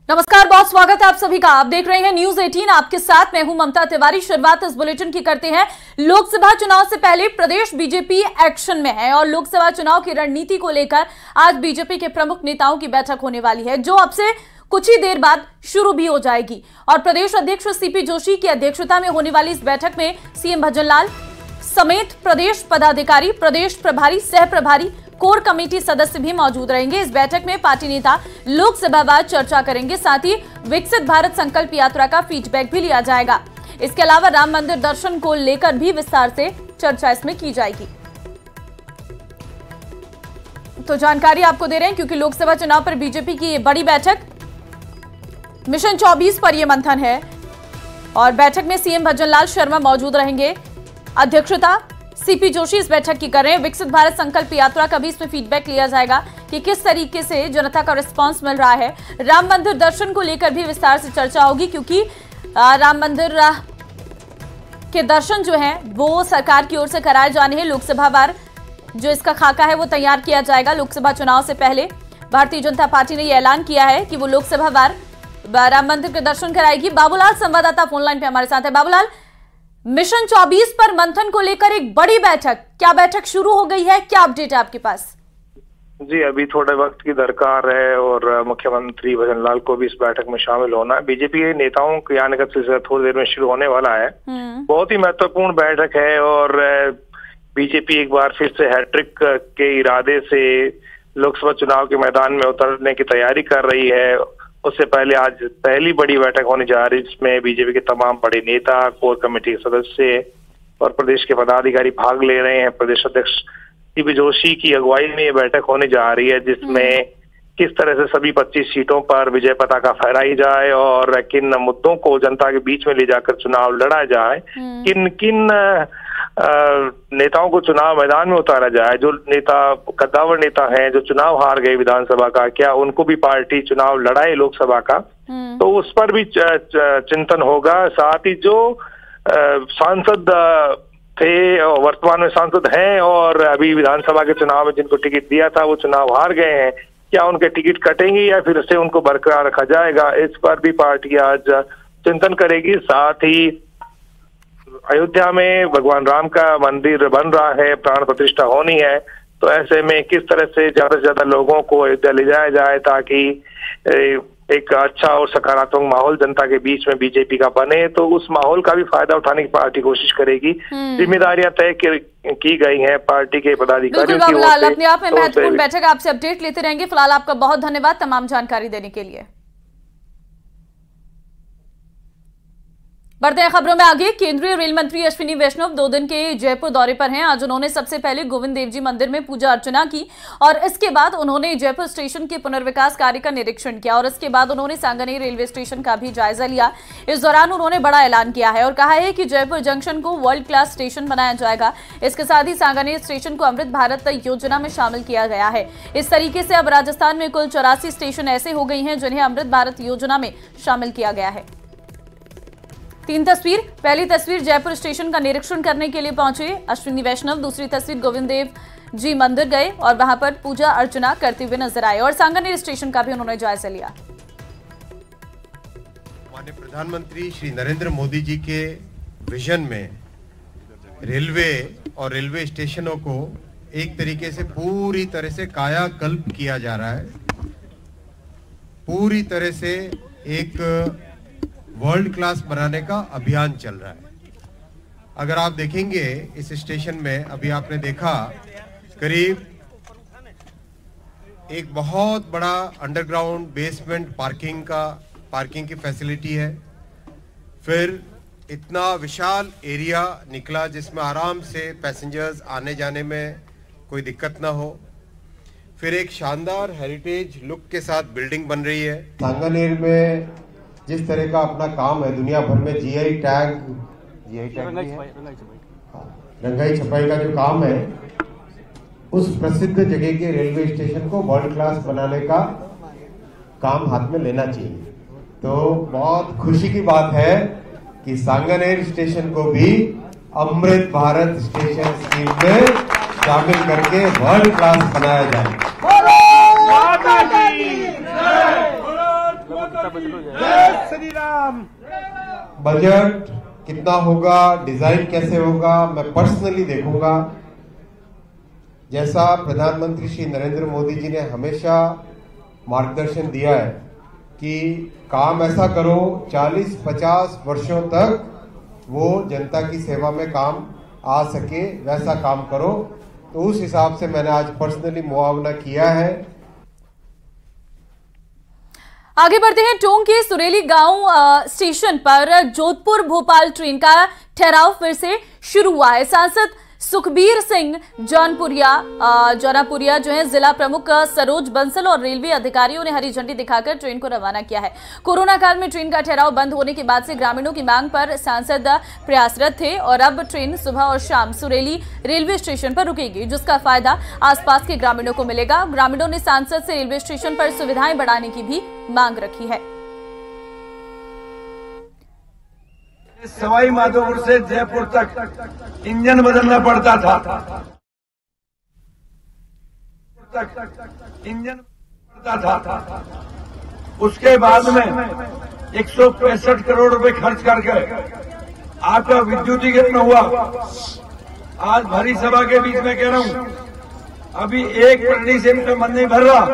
नमस्कार, बहुत स्वागत है आप सभी का। आप देख रहे हैं न्यूज 18, आपके साथ मैं हूं ममता तिवारी। शुरुआत इस बुलेटिन की करते हैं। लोकसभा चुनाव से पहले प्रदेश बीजेपी एक्शन में है और लोकसभा चुनाव की रणनीति को लेकर आज बीजेपी के प्रमुख नेताओं की बैठक होने वाली है, जो अब से कुछ ही देर बाद शुरू भी हो जाएगी। और प्रदेश अध्यक्ष सीपी जोशी की अध्यक्षता में होने वाली इस बैठक में सीएम भजनलाल समेत प्रदेश पदाधिकारी, प्रदेश प्रभारी, सह प्रभारी, कोर कमेटी सदस्य भी मौजूद रहेंगे। इस बैठक में पार्टी नेता लोकसभावार चर्चा करेंगे। साथ ही विकसित भारत संकल्प यात्रा का फीडबैक भी लिया जाएगा। इसके अलावा राम मंदिर दर्शन को लेकर भी विस्तार से चर्चा इसमें की जाएगी। तो जानकारी आपको दे रहे हैं, क्योंकि लोकसभा चुनाव पर बीजेपी की बड़ी बैठक मिशन 24 पर यह मंथन है और बैठक में सीएम भजनलाल शर्मा मौजूद रहेंगे। अध्यक्षता सीपी जोशी इस बैठक की कर रहे हैं। विकसित भारत संकल्प यात्रा का भी इसमें फीडबैक लिया जाएगा कि किस तरीके से जनता का रिस्पांस मिल रहा है। राम मंदिर दर्शन को लेकर भी विस्तार से चर्चा होगी, क्योंकि राम मंदिर के दर्शन जो हैं वो सरकार की ओर से कराए जाने हैं। लोकसभा वार जो इसका खाका है वो तैयार किया जाएगा। लोकसभा चुनाव से पहले भारतीय जनता पार्टी ने यह ऐलान किया है कि वो लोकसभा वार राम मंदिर के दर्शन कराएगी। बाबूलाल संवाददाता फोनलाइन पे हमारे साथ है। बाबूलाल, मिशन 24 पर मंथन को लेकर एक बड़ी बैठक, क्या बैठक शुरू हो गई है, क्या अपडेट है आपके पास? जी, अभी थोड़े वक्त की दरकार है और मुख्यमंत्री भजनलाल को भी इस बैठक में शामिल होना है। बीजेपी के नेताओं के आने का सिलसिला थोड़ी देर में शुरू होने वाला है। बहुत ही महत्वपूर्ण बैठक है और बीजेपी एक बार फिर से हैट्रिक के इरादे से लोकसभा चुनाव के मैदान में उतरने की तैयारी कर रही है। उससे पहले आज पहली बड़ी बैठक होने जा रही है, जिसमें बीजेपी के तमाम बड़े नेता, कोर कमेटी के सदस्य और प्रदेश के पदाधिकारी भाग ले रहे हैं। प्रदेश अध्यक्ष सीपी जोशी की अगुवाई में ये बैठक होने जा रही है, जिसमें किस तरह से सभी 25 सीटों पर विजय पताका फहराई जाए और किन मुद्दों को जनता के बीच में ले जाकर चुनाव लड़ा जाए, किन किन नेताओं को चुनाव मैदान में उतारा जाए। जो नेता कद्दावर नेता हैं, जो चुनाव हार गए विधानसभा का, क्या उनको भी पार्टी चुनाव लड़ाए लोकसभा का, तो उस पर भी चिंतन होगा। साथ ही जो सांसद थे, वर्तमान में सांसद हैं और अभी विधानसभा के चुनाव में जिनको टिकट दिया था वो चुनाव हार गए हैं, क्या उनके टिकट कटेंगे या फिर से उनको बरकरार रखा जाएगा, इस पर भी पार्टी आज चिंतन करेगी। साथ ही अयोध्या में भगवान राम का मंदिर बन रहा है, प्राण प्रतिष्ठा होनी है, तो ऐसे में किस तरह से ज्यादा लोगों को अयोध्या ले जाया जाए ताकि एक अच्छा और सकारात्मक माहौल जनता के बीच में बीजेपी का बने, तो उस माहौल का भी फायदा उठाने की पार्टी कोशिश करेगी। जिम्मेदारियां तय की गई हैं पार्टी के पदाधिकारियों की ओर से। अपने आप में महत्वपूर्ण बैठक, आपसे अपडेट लेते रहेंगे। फिलहाल आपका बहुत धन्यवाद तमाम जानकारी देने के लिए। बढ़ते हैं खबरों में आगे। केंद्रीय रेल मंत्री अश्विनी वैष्णव 2 दिन के जयपुर दौरे पर हैं। आज उन्होंने सबसे पहले गोविंद देव जी मंदिर में पूजा अर्चना की और इसके बाद उन्होंने जयपुर स्टेशन के पुनर्विकास कार्य का निरीक्षण किया और इसके बाद उन्होंने सांगानेर रेलवे स्टेशन का भी जायजा लिया। इस दौरान उन्होंने बड़ा ऐलान किया है और कहा है कि जयपुर जंक्शन को वर्ल्ड क्लास स्टेशन बनाया जाएगा। इसके साथ ही सांगानेर स्टेशन को अमृत भारत योजना में शामिल किया गया है। इस तरीके से अब राजस्थान में कुल 84 स्टेशन ऐसे हो गई हैं जिन्हें अमृत भारत योजना में शामिल किया गया है। 3 तस्वीर। पहली तस्वीर जयपुर स्टेशन का निरीक्षण करने के लिए पहुंचे अश्विनी वैष्णव। दूसरी तस्वीर गोविंद देव जी मंदिर गए और वहां पर पूजा अर्चना करते हुए नजर आए और सांगानेर स्टेशन का भी उन्होंने जायजा लिया। माननीय प्रधानमंत्री श्री नरेंद्र मोदी जी के विजन में रेलवे और रेलवे स्टेशनों को एक तरीके से पूरी तरह से कायाकल्प किया जा रहा है। पूरी तरह से एक वर्ल्ड क्लास बनाने का अभियान चल रहा है। अगर आप देखेंगे इस स्टेशन में, अभी आपने देखा करीब एक बहुत बड़ा अंडरग्राउंड बेसमेंट पार्किंग की फैसिलिटी है। फिर इतना विशाल एरिया निकला जिसमें आराम से पैसेंजर्स आने जाने में कोई दिक्कत ना हो। फिर एक शानदार हेरिटेज लुक के साथ बिल्डिंग बन रही है। सांगानेर में जिस तरह का अपना काम है, दुनिया भर में जीआई टैग रंगाई छपाई का जो काम है, उस प्रसिद्ध जगह के रेलवे स्टेशन को वर्ल्ड क्लास बनाने का काम हाथ में लेना चाहिए। तो बहुत खुशी की बात है कि सांगानेर स्टेशन को भी अमृत भारत स्टेशन स्कीम में शामिल करके वर्ल्ड क्लास बनाया जाए। जय श्री राम। बजट कितना होगा, डिजाइन कैसे होगा, मैं पर्सनली देखूंगा। जैसा प्रधानमंत्री श्री नरेंद्र मोदी जी ने हमेशा मार्गदर्शन दिया है कि काम ऐसा करो 40-50 वर्षों तक वो जनता की सेवा में काम आ सके, वैसा काम करो। तो उस हिसाब से मैंने आज पर्सनली मुआवना किया है। आगे बढ़ते हैं। टोंक के सुरेली गांव स्टेशन पर जोधपुर भोपाल ट्रेन का ठहराव फिर से शुरू हुआ है। सांसद सुखबीर सिंह जौनापुरिया जो है जिला प्रमुख सरोज बंसल और रेलवे अधिकारियों ने हरी झंडी दिखाकर ट्रेन को रवाना किया है। कोरोना काल में ट्रेन का ठहराव बंद होने के बाद से ग्रामीणों की मांग पर सांसद प्रयासरत थे और अब ट्रेन सुबह और शाम सुरेली रेलवे स्टेशन पर रुकेगी, जिसका फायदा आसपास के ग्रामीणों को मिलेगा। ग्रामीणों ने सांसद से रेलवे स्टेशन पर सुविधाएं बढ़ाने की भी मांग रखी है। सवाई माधोपुर से जयपुर तक इंजन बदलना पड़ता था, उसके बाद में 165 करोड़ रुपए खर्च करके आपका विद्युतीकरण हुआ। आज भरी सभा के बीच में कह रहा हूं, अभी 1% से मन नहीं भर रहा।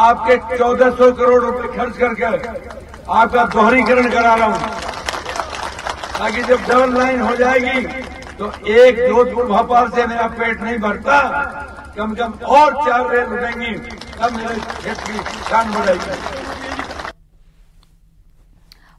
आपके 1400 करोड़ रुपए खर्च करके आपका दोहरीकरण करा रहा हूं, ताकि जब डबल लाइन हो जाएगी तो एक जोधपुर भोपाल से मेरा पेट नहीं भरता, कम से कम और 4 रेल रुकेंगी, तब मेरे क्षेत्र की शान बढ़ेगी।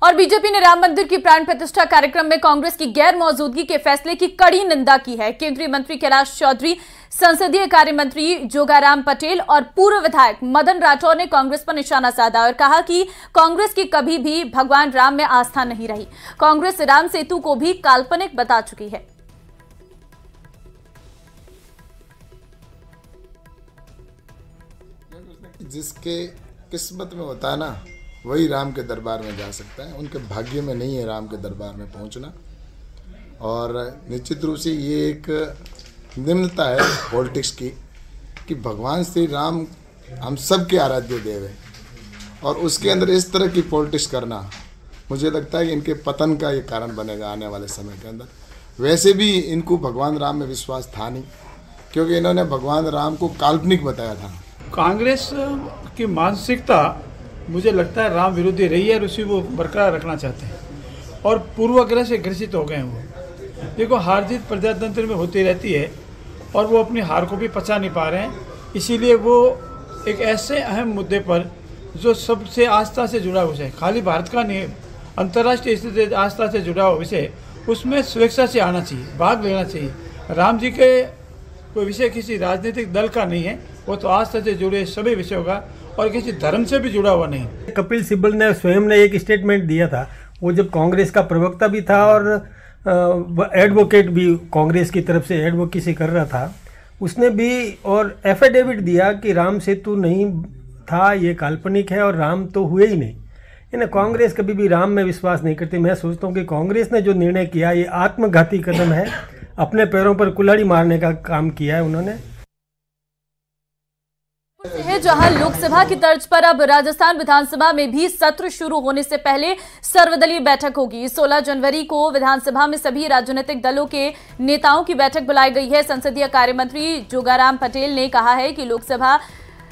और बीजेपी ने राम मंदिर की प्राण प्रतिष्ठा कार्यक्रम में कांग्रेस की गैर मौजूदगी के फैसले की कड़ी निंदा की है। केंद्रीय मंत्री कैलाश चौधरी, संसदीय कार्य मंत्री जोगाराम पटेल और पूर्व विधायक मदन राठौर ने कांग्रेस पर निशाना साधा और कहा कि कांग्रेस की कभी भी भगवान राम में आस्था नहीं रही। कांग्रेस राम सेतु को भी काल्पनिक बता चुकी है। जिसके किस्मत में होता है ना, वही राम के दरबार में जा सकता है। उनके भाग्य में नहीं है राम के दरबार में पहुंचना। और निश्चित रूप से ये एक निम्नता है पॉलिटिक्स की कि भगवान श्री राम हम सब के आराध्य देव है, और उसके अंदर इस तरह की पॉलिटिक्स करना मुझे लगता है कि इनके पतन का ये कारण बनेगा आने वाले समय के अंदर। वैसे भी इनको भगवान राम में विश्वास था नहीं, क्योंकि इन्होंने भगवान राम को काल्पनिक बताया था। कांग्रेस की मानसिकता मुझे लगता है राम विरोधी रही है और उसी वो बरकरार रखना चाहते हैं और पूर्वाग्रह से ग्रसित हो गए हैं वो। देखो, हार जीत प्रजातंत्र में होती रहती है और वो अपनी हार को भी पचा नहीं पा रहे हैं। इसीलिए वो एक ऐसे अहम मुद्दे पर जो सबसे आस्था से जुड़ा हुआ है, खाली भारत का नहीं, अंतर्राष्ट्रीय स्थिति आस्था से जुड़ा हुआ विषय, उसमें स्वेच्छा से आना चाहिए, भाग लेना चाहिए। राम जी के कोई विषय किसी राजनीतिक दल का नहीं है, वो तो आस्था से जुड़े सभी विषयों का और किसी धर्म से भी जुड़ा हुआ नहीं। कपिल सिब्बल ने स्वयं ने एक स्टेटमेंट दिया था, वो जब कांग्रेस का प्रवक्ता भी था और एडवोकेट भी कांग्रेस की तरफ से एडवोकेसी कर रहा था, उसने भी और एफिडेविट दिया कि राम सेतु नहीं था, ये काल्पनिक है और राम तो हुए ही नहीं। इन्हें कांग्रेस कभी भी राम में विश्वास नहीं करती। मैं सोचता हूँ कि कांग्रेस ने जो निर्णय किया ये आत्मघाती कदम है, अपने पैरों पर कुल्हाड़ी मारने का काम किया है उन्होंने। है जहां लोकसभा की तर्ज पर अब राजस्थान विधानसभा में भी सत्र शुरू होने से पहले सर्वदलीय बैठक होगी। 16 जनवरी को विधानसभा में सभी राजनीतिक दलों के नेताओं की बैठक बुलाई गई है। संसदीय कार्य मंत्री जोगाराम पटेल ने कहा है कि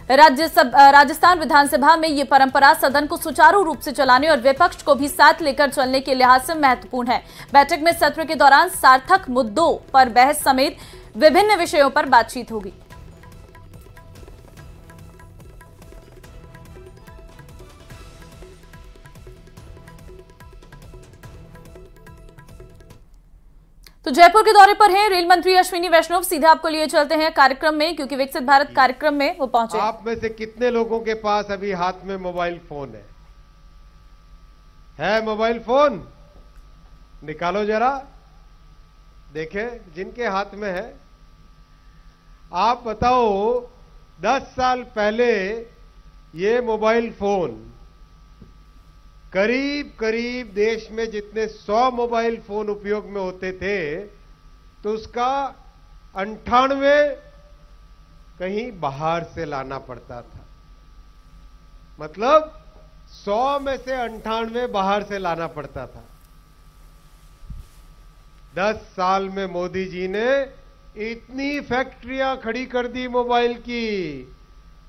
राजस्थान विधानसभा में ये परंपरा सदन को सुचारू रूप से चलाने और विपक्ष को भी साथ लेकर चलने के लिहाज से महत्वपूर्ण है। बैठक में सत्र के दौरान सार्थक मुद्दों पर बहस समेत विभिन्न विषयों पर बातचीत होगी। तो जयपुर के दौरे पर हैं रेल मंत्री अश्विनी वैष्णव। सीधे आपको लिए चलते हैं कार्यक्रम में, क्योंकि विकसित भारत कार्यक्रम में वो पहुंचे। आप में से कितने लोगों के पास अभी हाथ में मोबाइल फोन है मोबाइल फोन? निकालो जरा, देखें जिनके हाथ में है। आप बताओ, 10 साल पहले ये मोबाइल फोन करीब करीब देश में जितने 100 मोबाइल फोन उपयोग में होते थे, तो उसका 98 कहीं बाहर से लाना पड़ता था। मतलब 100 में से 98 बाहर से लाना पड़ता था। 10 साल में मोदी जी ने इतनी फैक्ट्रियां खड़ी कर दी मोबाइल की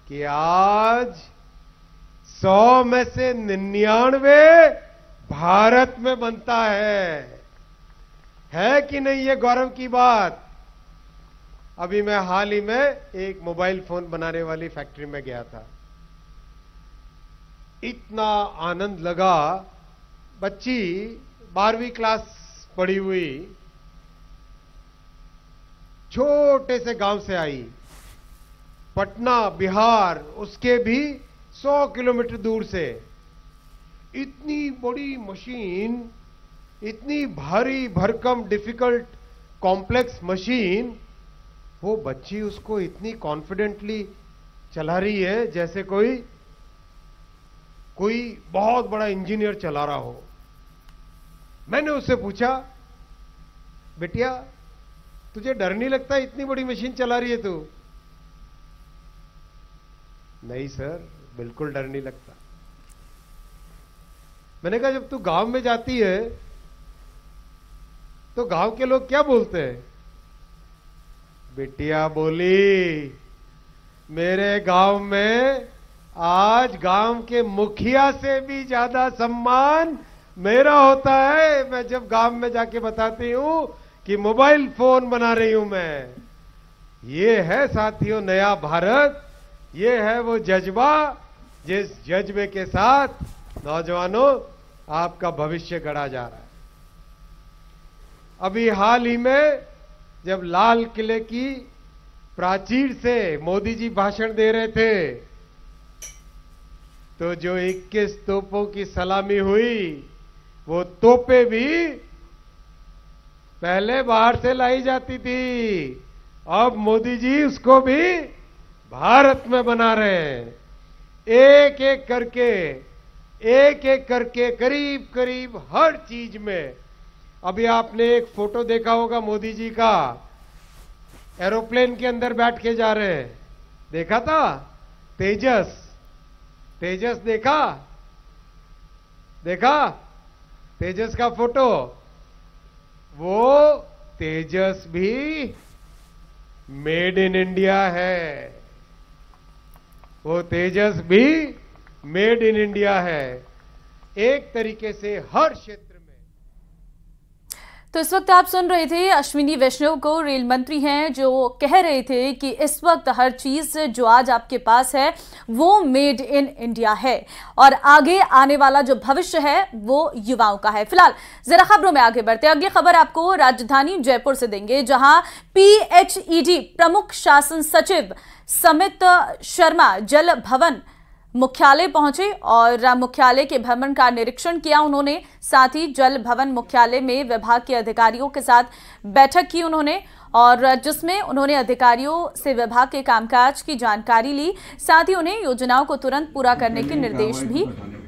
कि आज 100 में से 99 भारत में बनता है कि नहीं? ये गौरव की बात। अभी मैं हाल ही में एक मोबाइल फोन बनाने वाली फैक्ट्री में गया था। इतना आनंद लगा। बच्ची 12वीं क्लास पढ़ी हुई, छोटे से गांव से आई, पटना बिहार, उसके भी 100 किलोमीटर दूर से। इतनी बड़ी मशीन, इतनी भारी भरकम डिफिकल्ट कॉम्प्लेक्स मशीन, वो बच्ची उसको इतनी कॉन्फिडेंटली चला रही है जैसे कोई बहुत बड़ा इंजीनियर चला रहा हो। मैंने उससे पूछा, बेटिया तुझे डर नहीं लगता इतनी बड़ी मशीन चला रही है तू? नहीं सर, बिल्कुल डर नहीं लगता। मैंने कहा जब तू गांव में जाती है तो गांव के लोग क्या बोलते हैं? बिटिया बोली, मेरे गांव में आज गांव के मुखिया से भी ज्यादा सम्मान मेरा होता है। मैं जब गांव में जाके बताती हूं कि मोबाइल फोन बना रही हूं मैं। ये है साथियों नया भारत, ये है वो जज्बा जिस जज्बे के साथ नौजवानों आपका भविष्य गढ़ा जा रहा है। अभी हाल ही में जब लाल किले की प्राचीर से मोदी जी भाषण दे रहे थे तो जो 21 तोपों की सलामी हुई, वो तोपें भी पहले बाहर से लाई जाती थी, अब मोदी जी उसको भी भारत में बना रहे हैं। एक एक करके करीब करीब हर चीज में। अभी आपने एक फोटो देखा होगा मोदी जी का, एरोप्लेन के अंदर बैठ के जा रहे हैं, देखा था? तेजस देखा तेजस का फोटो। वो तेजस भी मेड इन इंडिया है, वो तेजस भी मेड इन इंडिया है। एक तरीके से हर क्षेत्र। तो इस वक्त आप सुन रहे थे अश्विनी वैष्णव को, रेल मंत्री हैं, जो कह रहे थे कि इस वक्त हर चीज जो आज आपके पास है वो मेड इन इंडिया है और आगे आने वाला जो भविष्य है वो युवाओं का है। फिलहाल जरा खबरों में आगे बढ़ते हैं। अगली खबर आपको राजधानी जयपुर से देंगे, जहां PHED प्रमुख शासन सचिव समित शर्मा जल भवन मुख्यालय पहुंचे और मुख्यालय के भ्रमण का निरीक्षण किया उन्होंने। साथ ही जल भवन मुख्यालय में विभाग के अधिकारियों के साथ बैठक की उन्होंने और जिसमें उन्होंने अधिकारियों से विभाग के कामकाज की जानकारी ली। साथ ही उन्हें योजनाओं को तुरंत पूरा करने के निर्देश भी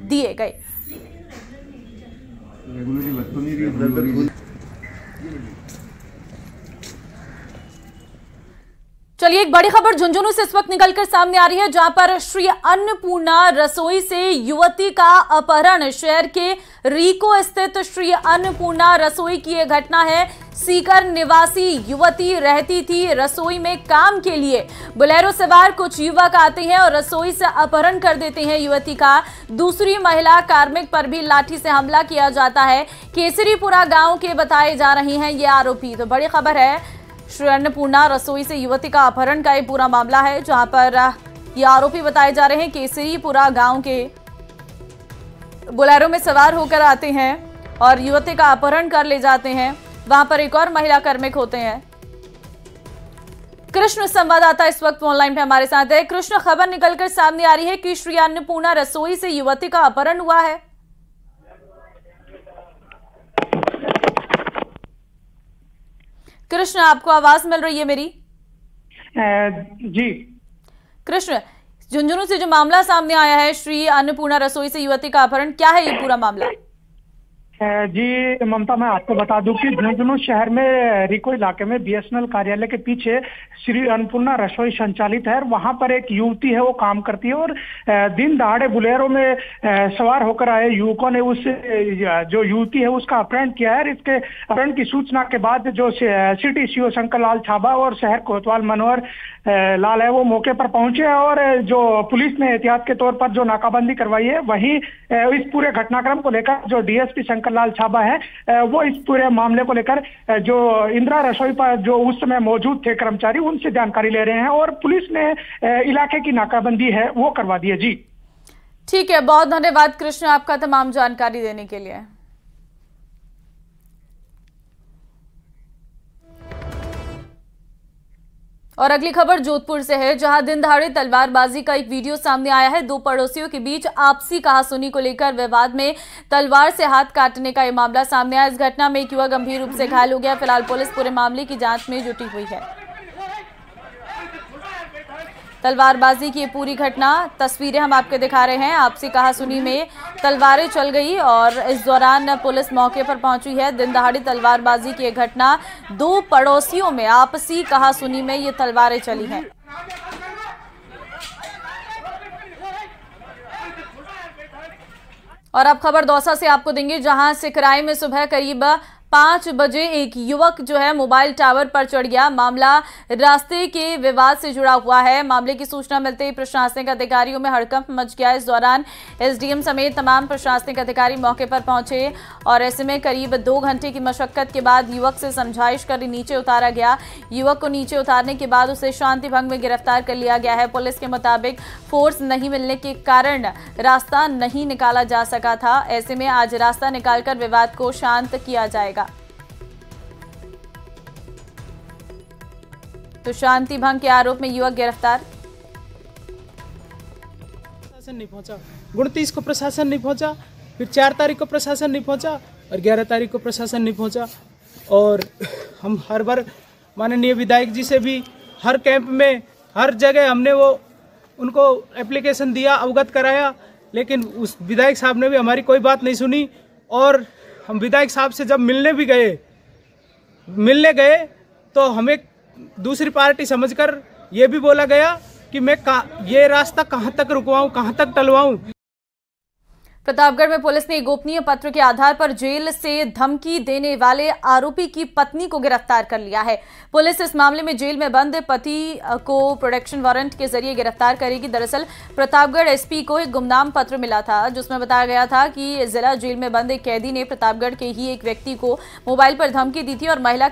दिए गए। चलिए एक बड़ी खबर झुंझुनू से इस वक्त निकलकर सामने आ रही है, जहां पर श्री अन्नपूर्णा रसोई से युवती का अपहरण। शहर के रीको स्थित श्री अन्नपूर्णा रसोई की यह घटना है। सीकर निवासी युवती रहती थी रसोई में काम के लिए। बोलेरो सवार कुछ युवक आते हैं और रसोई से अपहरण कर देते हैं युवती का। दूसरी महिला कार्मिक पर भी लाठी से हमला किया जाता है। केसरीपुरा गांव के बताए जा रहे हैं ये आरोपी। तो बड़ी खबर है, श्री अन्नपूर्णा रसोई से युवती का अपहरण का ये पूरा मामला है, जहां पर ये आरोपी बताए जा रहे हैं केसरीपुरा गांव के बोलेरो में सवार होकर आते हैं और युवती का अपहरण कर ले जाते हैं। वहां पर एक और महिला कार्मिक होते हैं। कृष्ण संवाददाता इस वक्त ऑनलाइन पे हमारे साथ है। कृष्ण, खबर निकलकर सामने आ रही है कि श्री अन्नपूर्णा रसोई से युवती का अपहरण हुआ है। कृष्ण, आपको आवाज मिल रही है मेरी? जी कृष्ण, झुंझुनू से जो मामला सामने आया है, श्री अन्नपूर्णा रसोई से युवती का अपहरण, क्या है ये पूरा मामला? जी ममता, मैं आपको बता दूं कि झुंझुनू शहर में रिको इलाके में बीएसएनएल कार्यालय के पीछे श्री अन्नपूर्णा रसोई संचालित है। वहां पर एक युवती है, वो काम करती है और दिन दहाड़े बुलेरो में सवार होकर आए युवकों ने उस जो युवती है उसका अपहरण किया है। इसके अपहरण की सूचना के बाद जो सिटी सीओ शंकर लाल छाबा और शहर कोतवाल मनोहर लाल है वो मौके पर पहुंचे और जो पुलिस ने एहतियात के तौर पर जो नाकाबंदी करवाई है, वहीं इस पूरे घटनाक्रम को लेकर जो डीएसपी शंकर लाल छाबा है वो इस पूरे मामले को लेकर जो इंदिरा रसोई पर जो उस समय मौजूद थे कर्मचारी, उनसे जानकारी ले रहे हैं और पुलिस ने इलाके की नाकाबंदी है वो करवा दी है। जी ठीक है, बहुत धन्यवाद कृष्ण आपका तमाम जानकारी देने के लिए। और अगली खबर जोधपुर से है, जहां दिन दहाड़े तलवारबाजी का एक वीडियो सामने आया है। दो पड़ोसियों के बीच आपसी कहासुनी को लेकर विवाद में तलवार से हाथ काटने का यह मामला सामने आया। इस घटना में एक युवक गंभीर रूप से घायल हो गया। फिलहाल पुलिस पूरे मामले की जांच में जुटी हुई है। तलवारबाजी की ये पूरी घटना तस्वीरें हम आपको दिखा रहे हैं। आपसी कहासुनी में तलवारें चल गई और इस दौरान पुलिस मौके पर पहुंची है। दिन दहाड़ी तलवारबाजी की ये घटना, दो पड़ोसियों में आपसी कहासुनी में ये तलवारें चली हैं। और अब खबर दौसा से आपको देंगे, जहां सिकराई में सुबह करीब 5 बजे एक युवक जो है मोबाइल टावर पर चढ़ गया। मामला रास्ते के विवाद से जुड़ा हुआ है। मामले की सूचना मिलते ही प्रशासनिक अधिकारियों में हड़कंप मच गया। इस दौरान एसडीएम समेत तमाम प्रशासनिक अधिकारी मौके पर पहुंचे और ऐसे में करीब 2 घंटे की मशक्कत के बाद युवक से समझाइश कर नीचे उतारा गया। युवक को नीचे उतारने के बाद उसे शांति भंग में गिरफ्तार कर लिया गया है। पुलिस के मुताबिक फोर्स नहीं मिलने के कारण रास्ता नहीं निकाला जा सका था। ऐसे में आज रास्ता निकालकर विवाद को शांत किया जाएगा। तो शांति भंग के आरोप में युवक गिरफ्तार। प्रशासन नहीं पहुंचा, 29 को प्रशासन नहीं पहुंचा, फिर 4 तारीख को प्रशासन नहीं पहुंचा और 11 तारीख को प्रशासन नहीं पहुंचा। और हम हर बार माननीय विधायक जी से भी हर कैंप में हर जगह हमने वो उनको एप्लीकेशन दिया, अवगत कराया, लेकिन उस विधायक साहब ने भी हमारी कोई बात नहीं सुनी। और हम विधायक साहब से जब मिलने गए तो हमें दूसरी पार्टी समझकर ये भी बोला गया कि मैं ये रास्ता कहां तक रुकवाऊं, कहां तक टलवाऊं। प्रतापगढ़ में पुलिस ने गोपनीय पत्र के आधार पर जेल से धमकी देने वाले आरोपी की पत्नी को गिरफ्तार कर लिया है। पुलिस इस मामले में जेल में बंद पति को प्रोटेक्शन वारंट के जरिए गिरफ्तार करेगी। दरअसल प्रतापगढ़ एसपी को एक गुमनाम पत्र मिला था जिसमें बताया गया था कि जिला जेल में बंद एक कैदी ने प्रतापगढ़ के ही एक व्यक्ति को मोबाइल पर धमकी दी थी और महिला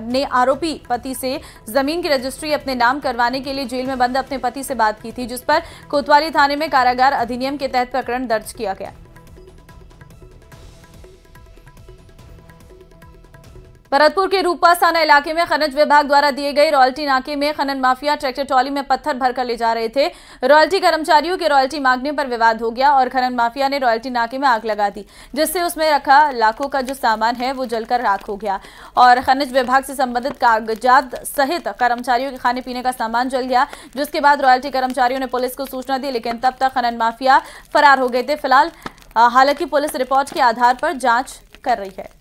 ने आरोपी पति से जमीन की रजिस्ट्री अपने नाम करवाने के लिए जेल में बंद अपने पति से बात की थी, जिस पर कोतवाली थाने में कारागार अधिनियम के तहत प्रकरण दर्ज किया गया। भरतपुर के रूपासाना इलाके में खनिज विभाग द्वारा दिए गए रॉयल्टी नाके में खनन माफिया ट्रैक्टर ट्रॉली में पत्थर भरकर ले जा रहे थे। रॉयल्टी कर्मचारियों के रॉयल्टी मांगने पर विवाद हो गया और खनन माफिया ने रॉयल्टी नाके में आग लगा दी, जिससे उसमें रखा लाखों का जो सामान है वो जलकर राख हो गया और खनिज विभाग से संबंधित कागजात सहित कर्मचारियों के खाने पीने का सामान जल गया। जिसके बाद रॉयल्टी कर्मचारियों ने पुलिस को सूचना दी, लेकिन तब तक खनन माफिया फरार हो गए थे। फिलहाल हालांकि पुलिस रिपोर्ट के आधार पर जांच कर रही है।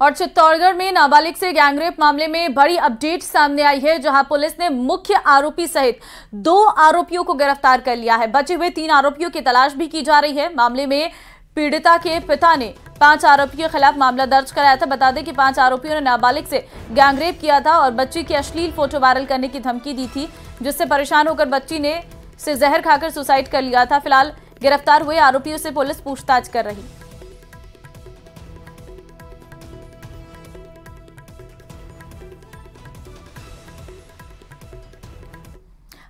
और चित्तौड़गढ़ में नाबालिग से गैंगरेप मामले में बड़ी अपडेट सामने आई है, जहां पुलिस ने मुख्य आरोपी सहित 2 आरोपियों को गिरफ्तार कर लिया है। बचे हुए 3 आरोपियों की तलाश भी की जा रही है। मामले में पीड़िता के पिता ने 5 आरोपियों के खिलाफ मामला दर्ज कराया था। बता दें कि 5 आरोपियों ने नाबालिग से गैंगरेप किया था और बच्ची की अश्लील फोटो वायरल करने की धमकी दी थी, जिससे परेशान होकर बच्ची ने जहर खाकर सुसाइड कर लिया था। फिलहाल गिरफ्तार हुए आरोपियों से पुलिस पूछताछ कर रही।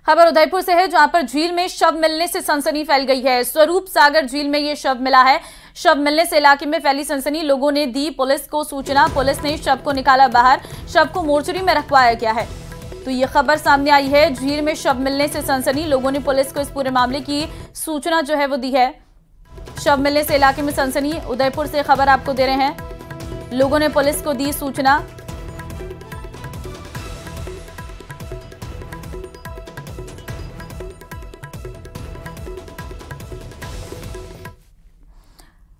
खबर उदयपुर से है, जहां पर झील में शव मिलने से सनसनी फैल गई है। स्वरूप सागर झील में यह शव मिला है। शव मिलने से इलाके में फैली सनसनी। लोगों ने दी पुलिस को सूचना। पुलिस ने शव को निकाला बाहर। शव को मोर्चरी में रखवाया गया है। तो ये खबर सामने आई है, झील में शव मिलने से सनसनी। लोगों ने पुलिस को इस पूरे मामले की सूचना जो है वो दी है। शव मिलने से इलाके में सनसनी। उदयपुर से खबर आपको दे रहे हैं, लोगों ने पुलिस को दी सूचना।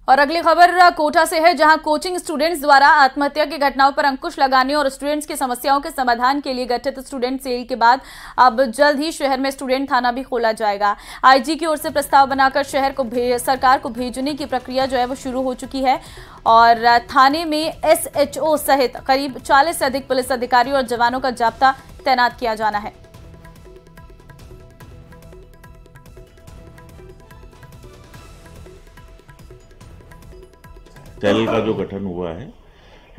और अगली खबर कोटा से है, जहां कोचिंग स्टूडेंट्स द्वारा आत्महत्या की घटनाओं पर अंकुश लगाने और स्टूडेंट्स की समस्याओं के समाधान के लिए गठित स्टूडेंट सेल के बाद अब जल्द ही शहर में स्टूडेंट थाना भी खोला जाएगा। आईजी की ओर से प्रस्ताव बनाकर सरकार को भेजने की प्रक्रिया जो है वो शुरू हो चुकी है और थाने में एसएचओ सहित करीब 40 से अधिक पुलिस अधिकारियों और जवानों का जाब्ता तैनात किया जाना है। सेल का जो गठन हुआ है,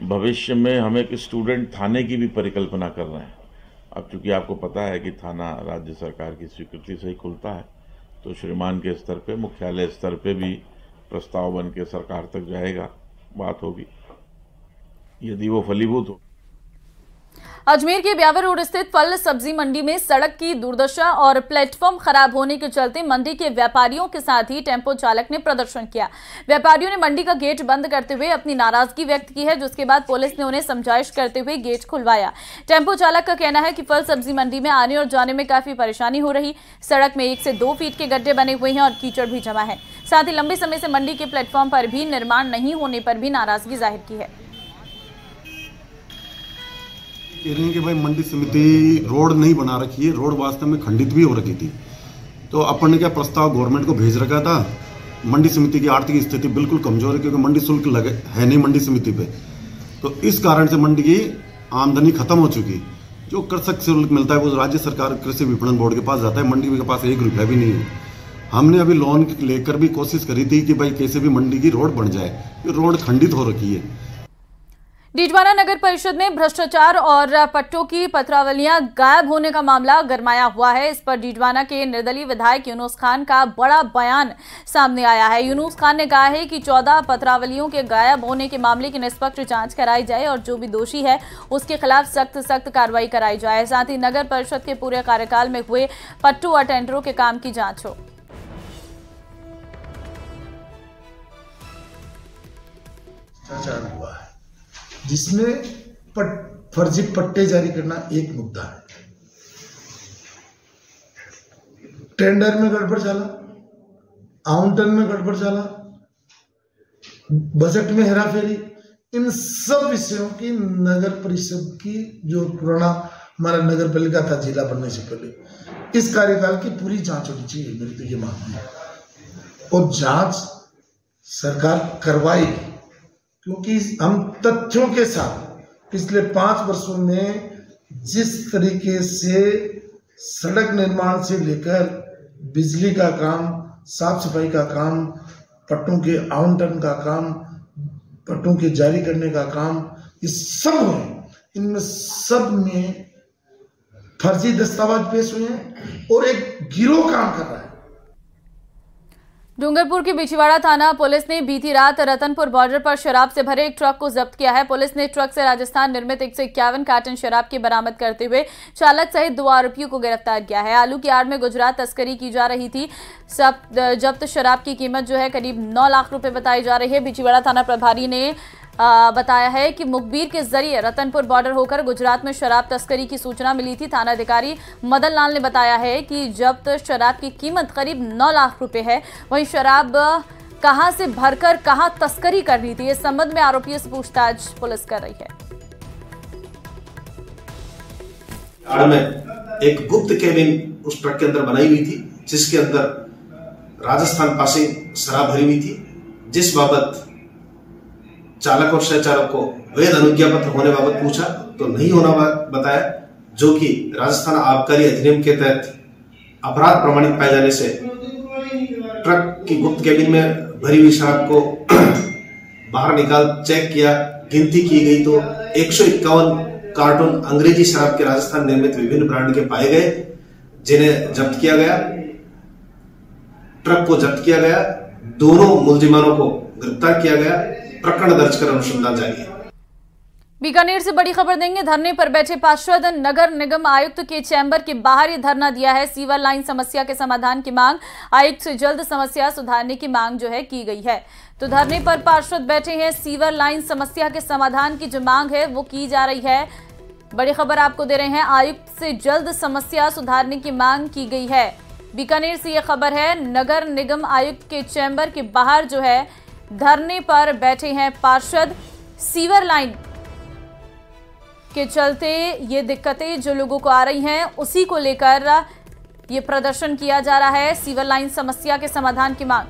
भविष्य में हम एक स्टूडेंट थाने की भी परिकल्पना कर रहे हैं। अब चूंकि आपको पता है कि थाना राज्य सरकार की स्वीकृति से ही खुलता है, तो श्रीमान के स्तर पे, मुख्यालय स्तर पे भी प्रस्ताव बन के सरकार तक जाएगा, बात होगी, यदि वो फलीभूत हो। अजमेर के ब्यावर रोड स्थित फल सब्जी मंडी में सड़क की दुर्दशा और प्लेटफॉर्म खराब होने के चलते मंडी के व्यापारियों के साथ ही टेम्पो चालक ने प्रदर्शन किया। व्यापारियों ने मंडी का गेट बंद करते हुए अपनी नाराजगी व्यक्त की है, जिसके बाद पुलिस ने उन्हें समझाइश करते हुए गेट खुलवाया। टेम्पो चालक का कहना है कि फल सब्जी मंडी में आने और जाने में काफी परेशानी हो रही। सड़क में 1 से 2 फीट के गड्ढे बने हुए हैं और कीचड़ भी जमा है। साथ ही लंबे समय से मंडी के प्लेटफॉर्म पर भी निर्माण नहीं होने पर भी नाराजगी जाहिर की है। कह रहे हैं कि भाई मंडी समिति रोड नहीं बना रखी है, रोड वास्तव में खंडित भी हो रखी थी। तो अपन ने क्या प्रस्ताव गवर्नमेंट को भेज रखा था। मंडी समिति की आर्थिक स्थिति बिल्कुल कमजोर है, क्योंकि मंडी शुल्क लगे है नहीं मंडी समिति पे। तो इस कारण से मंडी की आमदनी खत्म हो चुकी। जो कृषक शुल्क मिलता है वो राज्य सरकार कृषि विपणन बोर्ड के पास जाता है, मंडी के पास 1 रुपया भी नहीं है। हमने अभी लोन लेकर भी कोशिश करी थी कि भाई कैसे भी मंडी की रोड बन जाए, ये रोड खंडित हो रखी है। डीडवाना नगर परिषद में भ्रष्टाचार और पट्टों की पत्रावलियां गायब होने का मामला गरमाया हुआ है। इस पर डीडवाना के निर्दलीय विधायक यूनुस खान का बड़ा बयान सामने आया है। यूनुस खान ने कहा है कि 14 पत्रावलियों के गायब होने के मामले की निष्पक्ष जांच कराई जाए और जो भी दोषी है उसके खिलाफ सख्त कार्रवाई कराई जाए। साथ ही नगर परिषद के पूरे कार्यकाल में हुए पट्टू और टेंडरों के काम की जाँच हो। हुआ है जिसमें फर्जी पट्टे जारी करना एक मुद्दा है। टेंडर में गड़बड़ चला, आवंटन में गड़बड़ चला, बजट में हेराफेरी, इन सब विषयों की नगर परिषद की जो पुराना हमारा नगर पालिका था जिला बनने से पहले, इस कार्यकाल की पूरी जांच होनी चाहिए। मेरी तो ये मानना है और जांच सरकार करवाएगी, क्योंकि हम तथ्यों के साथ पिछले 5 वर्षों में जिस तरीके से सड़क निर्माण से लेकर बिजली का काम, साफ सफाई का काम, पट्टों के आवंटन का काम, पट्टों के जारी करने का काम, ये सब हुए। इनमें सब में फर्जी दस्तावेज पेश हुए हैं और एक गिरोह काम कर रहा है। डूंगरपुर की बिछवाड़ा थाना पुलिस ने बीती रात रतनपुर बॉर्डर पर शराब से भरे एक ट्रक को जब्त किया है। पुलिस ने ट्रक से राजस्थान निर्मित 151 कार्टन शराब की बरामद करते हुए चालक सहित 2 आरोपियों को गिरफ्तार किया है। आलू की आड़ में गुजरात तस्करी की जा रही थी। जब्त शराब की कीमत जो है करीब 9 लाख रुपए बताई जा रही है। बिछवाड़ा थाना प्रभारी ने बताया है कि मुखबिर के जरिए रतनपुर बॉर्डर होकर गुजरात में शराब तस्करी की सूचना मिली थी। थाना अधिकारी मदन लाल ने बताया है कि जब्त शराब की कीमत करीब 9 लाख रुपए है। वहीं शराब कहां से भरकर कहां तस्करी कर रही थी, इस संबंध में आरोपियों से पूछताछ पुलिस कर रही है। आड़ में एक गुप्त केबिन उस ट्रक के अंदर बनाई हुई थी, जिसके अंदर राजस्थान पासिंग शराब भरी हुई थी, जिस बाबत चालक और सहचालक को वैध अनुज्ञा पत्र होने बाबत पूछा तो नहीं होना बताया, जो कि राजस्थान आबकारी अधिनियम के तहत अपराध प्रमाणित पाए जाने से ट्रक की गुप्त केबिन में भरी हुई शराब को बाहर निकाल चेक किया, गिनती की गई तो 151 कार्टून अंग्रेजी शराब के राजस्थान निर्मित विभिन्न ब्रांड के पाए गए, जिन्हें जब्त किया गया। ट्रक को जब्त किया गया, दोनों मुलजिमानों को गिरफ्तार किया गया, प्रकरण दर्ज कर अनुसंधान जारी है। बीकानेर से बड़ी खबर देंगे। धरने पर बैठे पार्षद नगर निगम आयुक्त के चैम्बर के बाहर ही धरना दिया है। सीवर लाइन समस्या के समाधान की मांग, आयुक्त से जल्द समस्या सुधारने की मांग जो है की गई है। तो धरने पर पार्षद बैठे हैं, सीवर लाइन समस्या के समाधान की जो मांग है वो की जा रही है। बड़ी खबर आपको दे रहे हैं, आयुक्त से जल्द समस्या सुधारने की मांग की गई है। बीकानेर से यह खबर है, नगर निगम आयुक्त के चैम्बर के बाहर जो है धरने पर बैठे हैं पार्षद। सीवर लाइन के चलते ये दिक्कतें जो लोगों को आ रही हैं उसी को लेकर ये प्रदर्शन किया जा रहा है। सीवर लाइन समस्या के समाधान की मांग